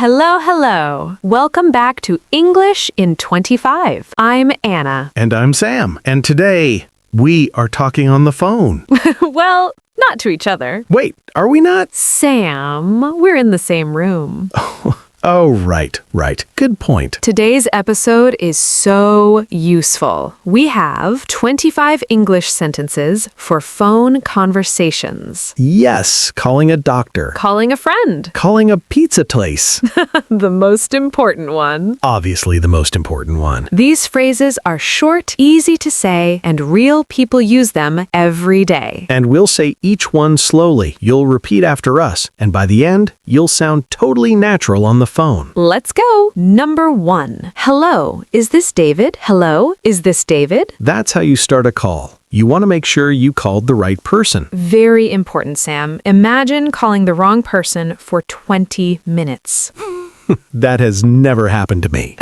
Hello. Welcome back to English in 25. I'm Anna. And I'm Sam. And today, we are talking on the phone. Well, not to each other. Wait, are we not? Sam, we're in the same room. Oh, right. Good point. Today's episode is so useful. We have 25 English sentences for phone conversations. Yes, calling a doctor. Calling a friend. Calling a pizza place. The most important one. Obviously the most important one. These phrases are short, easy to say, and real people use them every day. And we'll say each one slowly. You'll repeat after us. And by the end, you'll sound totally natural on the phone. Let's go. Number 1. Hello. Is this David? Hello. Is this David? That's how you start a call. You want to make sure you called the right person. Very important, Sam. Imagine calling the wrong person for 20 minutes. That has never happened to me.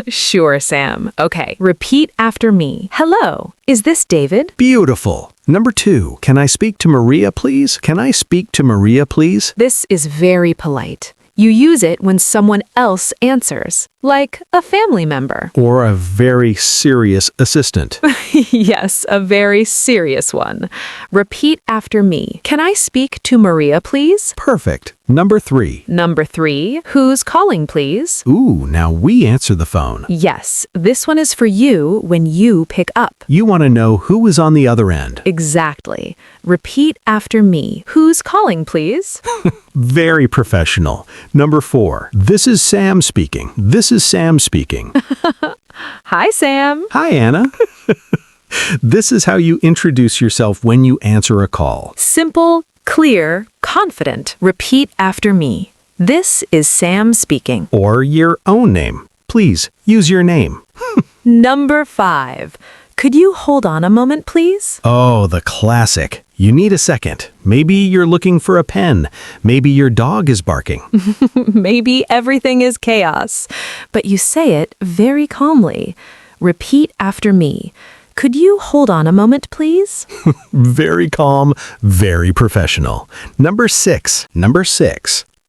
Sure, Sam. Okay. Repeat after me. Hello. Is this David? Beautiful. Number 2, can I speak to Maria, please? Can I speak to Maria, please? This is very polite. You use it when someone else answers, like a family member. Or a very serious assistant. Yes, a very serious one. Repeat after me. Can I speak to Maria, please? Perfect. Number 3. Number 3, who's calling, please? Ooh, now we answer the phone. Yes, this one is for you when you pick up. You want to know who is on the other end. Exactly. Repeat after me. Who's calling, please? Very professional. Number 4. This is Sam speaking. This is Sam speaking. Hi, Sam. Hi, Anna. This is how you introduce yourself when you answer a call. Simple, clear, confident. Repeat after me. This is Sam speaking. Or your own name. Please, use your name. Number 5. Could you hold on a moment, please? Oh, the classic. You need a second. Maybe you're looking for a pen. Maybe your dog is barking. Maybe everything is chaos. But you say it very calmly. Repeat after me. Could you hold on a moment, please? Very calm, very professional. Number 6.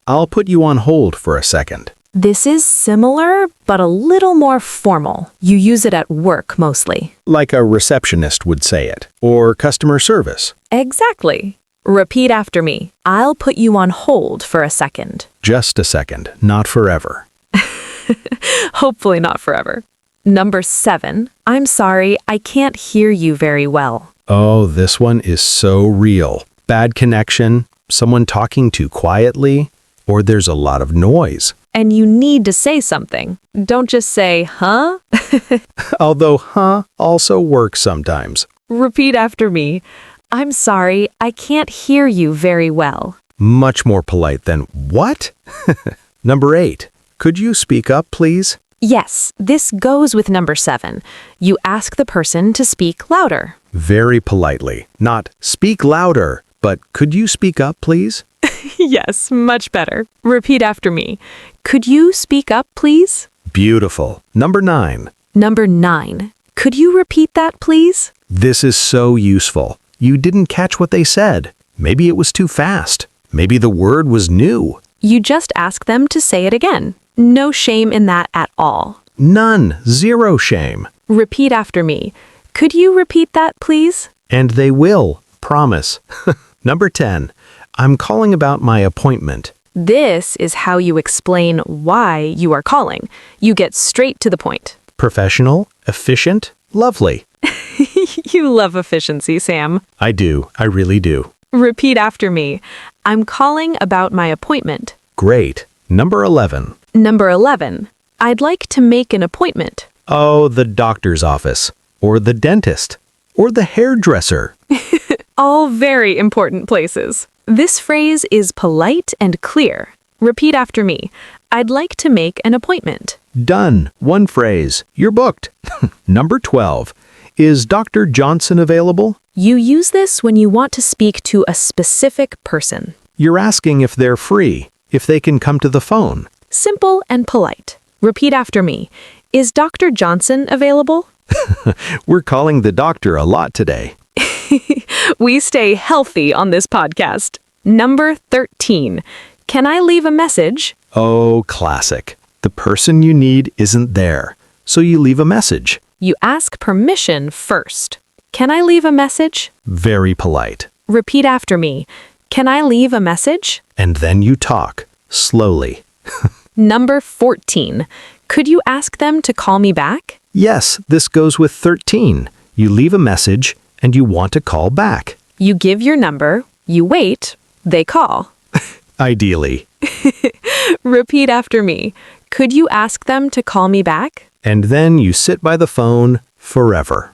I'll put you on hold for a second. This is similar, but a little more formal. You use it at work mostly. Like a receptionist would say it. Or customer service. Exactly. Repeat after me. I'll put you on hold for a second. Just a second, not forever. Hopefully not forever. Number 7. I'm sorry, I can't hear you very well. Oh, this one is so real. Bad connection, someone talking too quietly, or there's a lot of noise. And you need to say something. Don't just say, huh? Although, also works sometimes. Repeat after me. I'm sorry, I can't hear you very well. Much more polite than, what? Number 8. Could you speak up, please? Yes, this goes with number 7. You ask the person to speak louder. Very politely. Not, speak louder, but could you speak up, please? Yes, much better. Repeat after me. Could you speak up, please? Beautiful. Number 9. Number 9. Could you repeat that, please? This is so useful. You didn't catch what they said. Maybe it was too fast. Maybe the word was new. You just ask them to say it again. No shame in that at all. None. Zero shame. Repeat after me. Could you repeat that, please? And they will. Promise. Number 10. I'm calling about my appointment. This is how you explain why you are calling. You get straight to the point. Professional, efficient, lovely. You love efficiency, Sam. I do. I really do. Repeat after me. I'm calling about my appointment. Great. Number 11. Number 11. I'd like to make an appointment. Oh, the doctor's office. Or the dentist. Or the hairdresser. All very important places. This phrase is polite and clear. Repeat after me. I'd like to make an appointment. Done. One phrase. You're booked. Number 12. Is Dr. Johnson available? You use this when you want to speak to a specific person. You're asking if they're free, if they can come to the phone. Simple and polite. Repeat after me. Is Dr. Johnson available? We're calling the doctor a lot today. We stay healthy on this podcast. Number 13. Can I leave a message? Oh, classic. The person you need isn't there, so you leave a message. You ask permission first. Can I leave a message? Very polite. Repeat after me. Can I leave a message? And then you talk, slowly. Number 14. Could you ask them to call me back? Yes, this goes with 13. You leave a message and you want to call back. You give your number, you wait, they call. Ideally. Repeat after me. Could you ask them to call me back? And then you sit by the phone forever.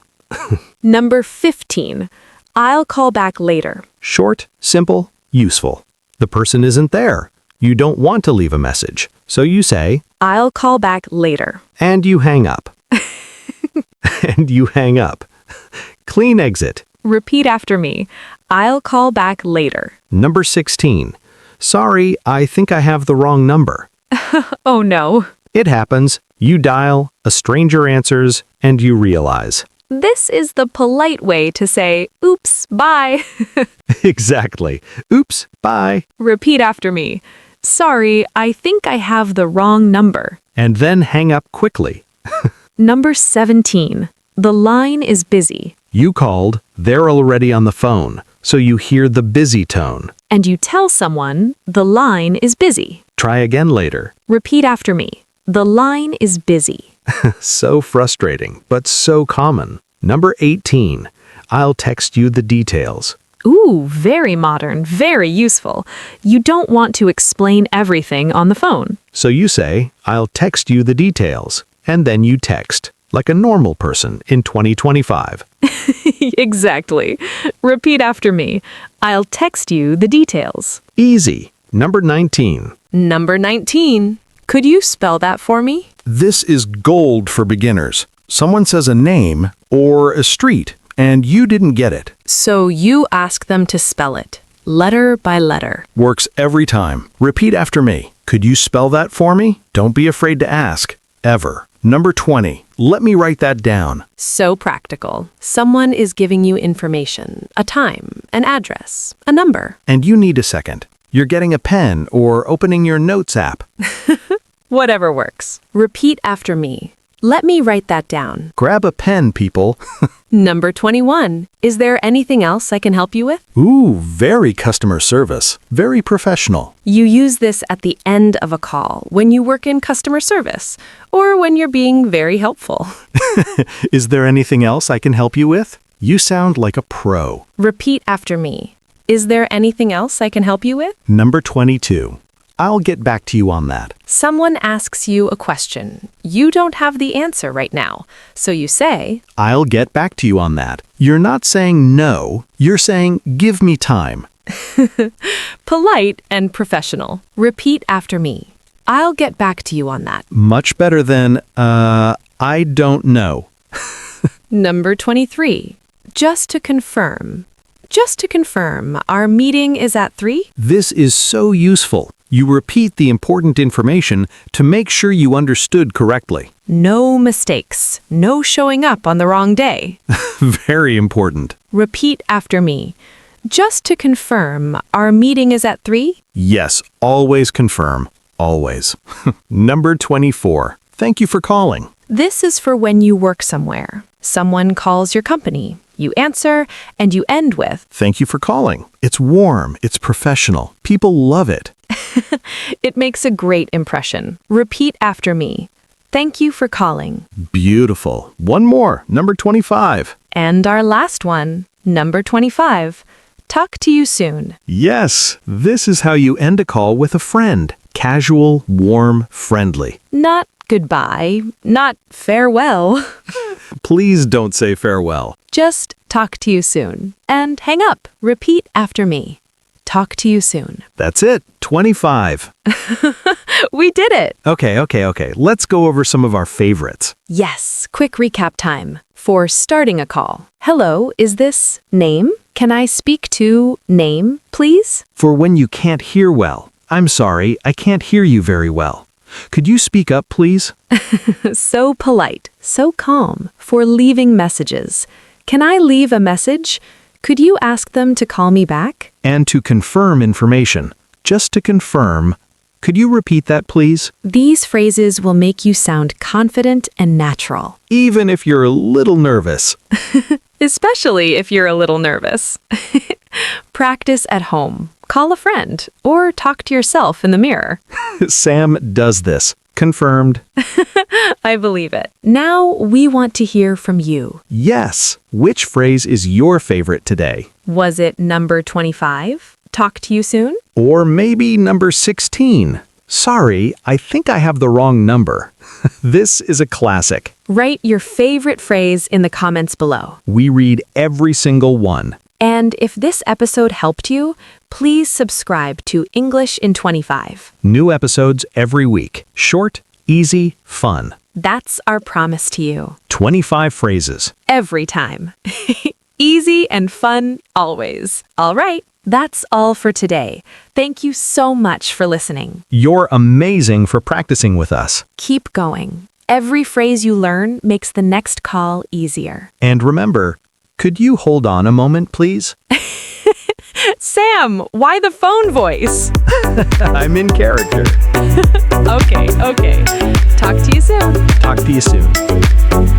Number 15. I'll call back later. Short, simple, useful. The person isn't there. You don't want to leave a message, so you say, I'll call back later. and you hang up. And you hang up. Clean exit. Repeat after me. I'll call back later. Number 16. Sorry, I think I have the wrong number. Oh no. It happens. You dial, a stranger answers, and you realize. This is the polite way to say, oops, bye. Exactly. Oops, bye. Repeat after me. Sorry, I think I have the wrong number. And then hang up quickly. Number 17. The line is busy. You called, they're already on the phone, so you hear the busy tone. And you tell someone, the line is busy. Try again later. Repeat after me. The line is busy. So frustrating, but so common. Number 18. I'll text you the details. Ooh, very modern, very useful. You don't want to explain everything on the phone. So you say, I'll text you the details. And then you text, like a normal person in 2025. Exactly. Repeat after me. I'll text you the details. Easy. Number 19. Number 19. Could you spell that for me? This is gold for beginners. Someone says a name or a street, and you didn't get it. So you ask them to spell it, letter by letter. Works every time. Repeat after me. Could you spell that for me? Don't be afraid to ask. Ever. Number 20. Let me write that down. So practical. Someone is giving you information, a time, an address, a number. And you need a second. You're getting a pen or opening your notes app. Whatever works. Repeat after me. Let me write that down. Grab a pen, people. Number 21. Is there anything else I can help you with? Ooh, very customer service. Very professional. You use this at the end of a call when you work in customer service or when you're being very helpful. Is there anything else I can help you with? You sound like a pro. Repeat after me. Is there anything else I can help you with? Number 22. I'll get back to you on that. Someone asks you a question. You don't have the answer right now. So you say, I'll get back to you on that. You're not saying no, you're saying give me time. polite and professional. Repeat after me. I'll get back to you on that. Much better than, I don't know. Number 23. Just to confirm. Just to confirm, our meeting is at 3? This is so useful. You repeat the important information to make sure you understood correctly. No mistakes. No showing up on the wrong day. Very important. Repeat after me. Just to confirm, our meeting is at 3? Yes, always confirm. Always. Number 24. Thank you for calling. This is for when you work somewhere. Someone calls your company. You answer, and you end with, Thank you for calling. It's warm. It's professional. People love it. It makes a great impression. Repeat after me. Thank you for calling. Beautiful. One more. Number 25. And our last one, number 25. Talk to you soon. Yes, this is how you end a call with a friend. Casual, warm, friendly. Not goodbye, not farewell. Please don't say farewell. Just talk to you soon. And hang up. Repeat after me. Talk to you soon. That's it. 25. We did it. Okay. Let's go over some of our favorites. Yes, quick recap time. For starting a call. Hello, is this name? Can I speak to name, please? For when you can't hear well. I'm sorry, I can't hear you very well. Could you speak up, please? So polite, so calm. For leaving messages. Can I leave a message? Could you ask them to call me back? And to confirm information. Just to confirm, Could you repeat that, please? These phrases will make you sound confident and natural, Even if you're a little nervous. especially if you're a little nervous. Practice at home. Call a friend or talk to yourself in the mirror. Sam does this. Confirmed. I believe it. Now we want to hear from you. Yes. Which phrase is your favorite today? Was it number 25? Talk to you soon? Or maybe number 16? Sorry, I think I have the wrong number. This is a classic. Write your favorite phrase in the comments below. We read every single one. And if this episode helped you, please subscribe to English in 25. New episodes every week. Short, easy, fun. That's our promise to you. 25 phrases. Every time. Easy and fun always. All right, that's all for today. Thank you so much for listening. You're amazing for practicing with us. Keep going. Every phrase you learn makes the next call easier. And remember, could you hold on a moment, please? Sam, why the phone voice? I'm in character. Okay. Talk to you soon. Talk to you soon.